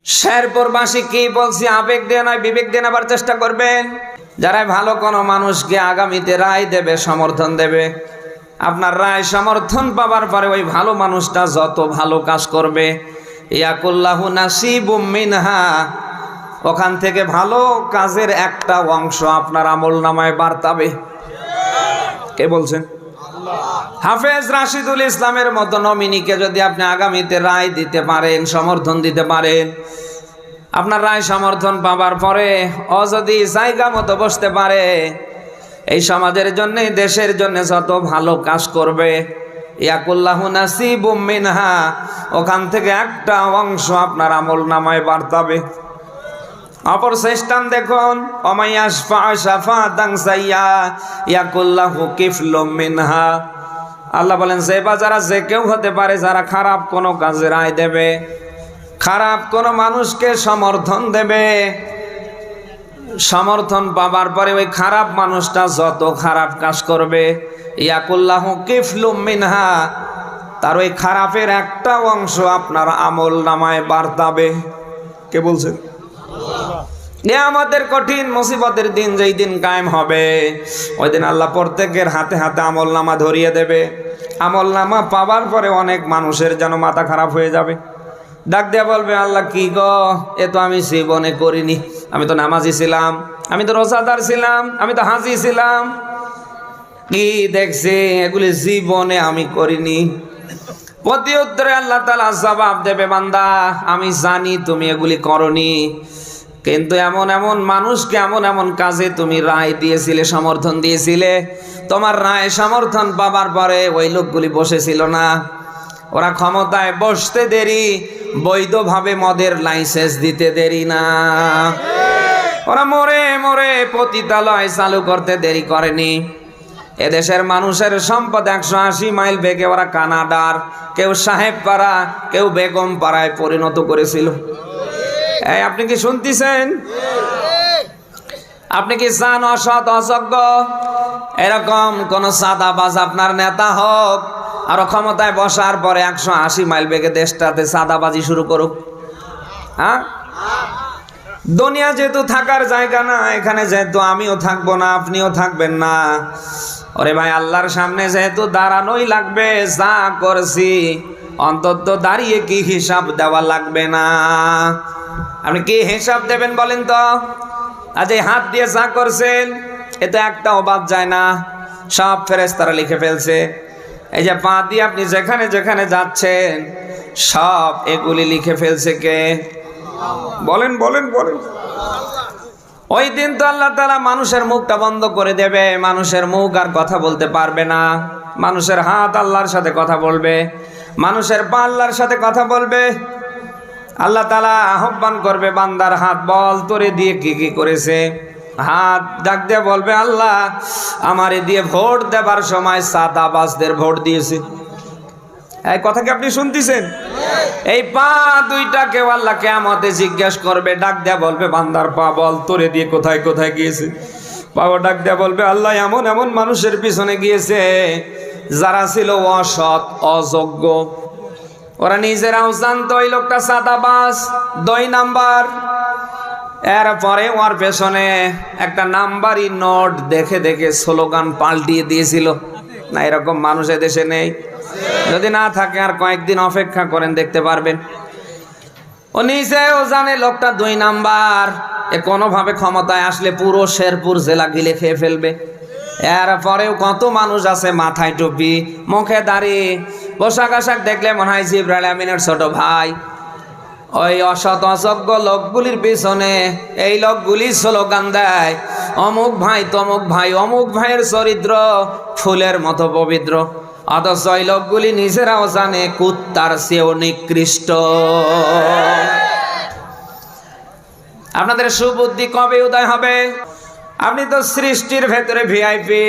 শেরপুরবাসী কি বলছি, আবেগ দিয়ে নয় বিবেক দিয়ে নেবার চেষ্টা করবেন। যারা ভালো কোনো মানুষকে আগামীতে রায় দেবে, সমর্থন দেবে, আপনার রায় সমর্থন পাবার পরে ওই ভালো মানুষটা যত ভালো কাজ করবে, ইয়াকুল্লাহু নাসিবুম মিনহা, ওখান থেকে ভালো কাজের একটা অংশ আপনার আমল নামায় বার্তাবে। কে বলছেন? হাফেজ রাশিদুল ইসলামের মতো নমিনিকে যদি আপনি আগামীতে রায় দিতে পারেন, সমর্থন দিতে পারেন, আপনার রায় সমর্থন পাবার পরে ও যদি জায়গা মতো বসতে পারে, এই সমাজের জন্য দেশের জন্য যত ভালো কাজ করবে, ইয়াকুল্লাহু নাসিবুম মিনহা, ওখান থেকে একটা অংশ আপনার আমল নামায় বার্তাবে। অপর শেষটান দেখুন, ওমাইয়াশফা শাফাতান সাইয়্যা ইয়াকুল্লাহু কিফলুম মিনহা। আল্লাহ বলেন যে বা যারা যে কেউ হতে পারে, যারা খারাপ কোনো কাজে রায় দেবে, খারাপ কোনো মানুষকে সমর্থন দেবে, সমর্থন পাবার পরে ওই খারাপ মানুষটা যত খারাপ কাজ করবে, ইয়াকুল্লাহু কিফলুম মিনহা, তার ওই খারাপের একটা অংশ আপনার আমল নামায় বার্তাবে। কে বলছেন? আমাদের কঠিন মুসিবতের দিন যেই দিন কায়েম হবে, ওই দিন আল্লাহ প্রত্যেকের হাতে হাতে আমল নামা ধরিয়ে দেবে। আমল নামা পাবার পরে অনেক মানুষের যেন মাথা খারাপ হয়ে যাবে, ডাক দিয়ে বলবে, আল্লাহ কি গো, এ তো আমি জীবনে করিনি, আমি তো নামাজি ছিলাম, আমি তো রোজাদার ছিলাম, আমি তো হাজি ছিলাম, কি দেখছি এগুলি জীবনে আমি করিনি। প্রতি উত্তরে আল্লাহ তাআলা জবাব দেবে, বান্দা আমি জানি তুমি এগুলি করনি, কিন্তু এমন এমন মানুষকে এমন এমন কাজে তুমি রায় দিয়েছিলে, সমর্থন দিয়েছিলে, তোমার রায় সমর্থন পাবার পরে ওই লোকগুলি বসেছিল না, ওরা ক্ষমতায় বসতে দেরি, বৈধভাবে মদের লাইসেন্স দিতে দেরি না, ওরা মরে মরে পতিতালয় চালু করতে দেরি করেনি। এদেশের মানুষের সম্পদ 180 মাইল বেগে ওরা কানাডার, কেউ সাহেব পাড়া, কেউ বেগম পাড়ায় পরিণত করেছিল। এই আপনি কি শুনতেছেন? আপনি কি চান অসৎ অযোগ্য এরকম কোন সাদাবাজ আপনার নেতা হোক, আর ক্ষমতায় বসার পরে 180 মাইল বেগে দেশটাতে সাদাবাজি শুরু করুক? হ্যাঁ, দুনিয়া যেহেতু থাকার জায়গা না, এখানে যেহেতু আমিও থাকবো না, আপনিও থাকবেন না, ওরে ভাই আল্লাহর সামনে যেহেতু দাঁড়ানোই লাগবে, যা করছি অন্তত দাঁড়িয়ে কি হিসাব দেওয়া লাগবে না? আপনি কি হিসাব দেবেন বলেন তো? আজ এই হাত দিয়ে যা করছেন এতে একটাও বাদ যায় না, সব ফেরেশতারা লিখে ফেলছে। এই যে পা দিয়ে আপনি যেখানে যেখানে যাচ্ছেন, সব এগুলি লিখে ফেলছে কে? বলেন বলেন বলেন। ওই দিন তো আল্লাহ তাআলা মানুষের মুখটা বন্ধ করে দেবে, মানুষের মুখ আর কথা বলতে পারবে না, মানুষের হাত আল্লাহর সাথে কথা বলবে, মানুষের পা আল্লাহর সাথে কথা বলবে। আল্লাহ তাআলা আহ্বান করবে, বান্দার হাত বল তোরে দিয়ে কি কি করেছে। হাত ডাক দিয়ে বলবে, আল্লাহ আমারে দিয়ে ভোট দেবার সময় সাদাবাজদের ভোট দিয়েছে। এই কথা কি আপনি শুনতেছেন? এই পা দুইটাকেও আল্লাহ কিয়ামতে জিজ্ঞাসা করবে, ডাক দেয়া বলবে, বান্দার পা বল তোরে দিয়ে কোথায় কোথায় গিয়েছে। পাও ডাক দেয়া বলবে, আল্লাহ এমন এমন মানুষের পিছনে গিয়েছে যারা ছিল অসৎ অযোগ্য, ওরা নিজেরাও জানতো ওই লোকটা সাদাবাজ 2 নাম্বার। এরপরে ওর পেছনে একটা নাম্বারই নোট দেখে দেখে স্লোগান পাল্টিয়ে দিয়েছিল। না, এরকম মানুষ এদেশে নেই? যদি না থাকে আর কয়েকদিন অপেক্ষা করেন, দেখতে পারবেন। ও নিজেও জানে লোকটা 2 নাম্বার, এ কোনোভাবে ক্ষমতায় আসলে পুরো শেরপুর জেলা গিলে খেয়ে ফেলবে। এরপরেও কত মানুষ আছে মাথায় টুপি, মুখে দাড়ি, পোশাক আশাক দেখলে মনে হয় জিবরাইল আমিনের ছোট ভাই। ওই অসৎ অযোগ্য লোকগুলির পিছনে এই লোকগুলি স্লোগান দেয়, অমুক ভাই তমুক ভাই, অমুক ভাইয়ের চরিত্র ফুলের মতো পবিত্র, অথচ ওই লোকগুলি নিজেরাও জানে কুত্তার চেয়েও নিকৃষ্ট। আপনাদের সুবুদ্ধি কবে উদয় হবে? আপনি তো সৃষ্টির ভেতরে ভিআইপি,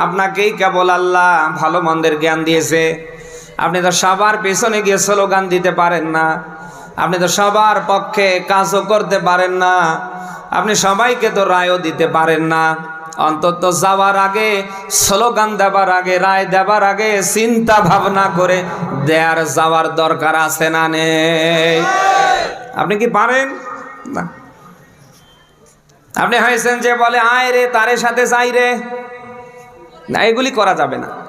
আপনাকেই কেবল আল্লাহ ভালো মন্দের জ্ঞান দিয়েছে। আপনি তো সবার পেছনে গিয়ে স্লোগান দিতে পারেন না, আপনি তো সবার পক্ষে কাজও করতে পারেন না, আপনি সবাইকে তো রায়ও দিতে পারেন না। অন্তত যাওয়ার আগে, স্লোগান দেবার আগে, রায় দেবার আগে চিন্তা ভাবনা করে দেয়ার যাওয়ার দরকার আছে না নেই? আপনি কি পারেন? না। আপনি হয়েছেন যে বলে আয় রে তারের সাথে যাই রে, না, এগুলি করা যাবে না।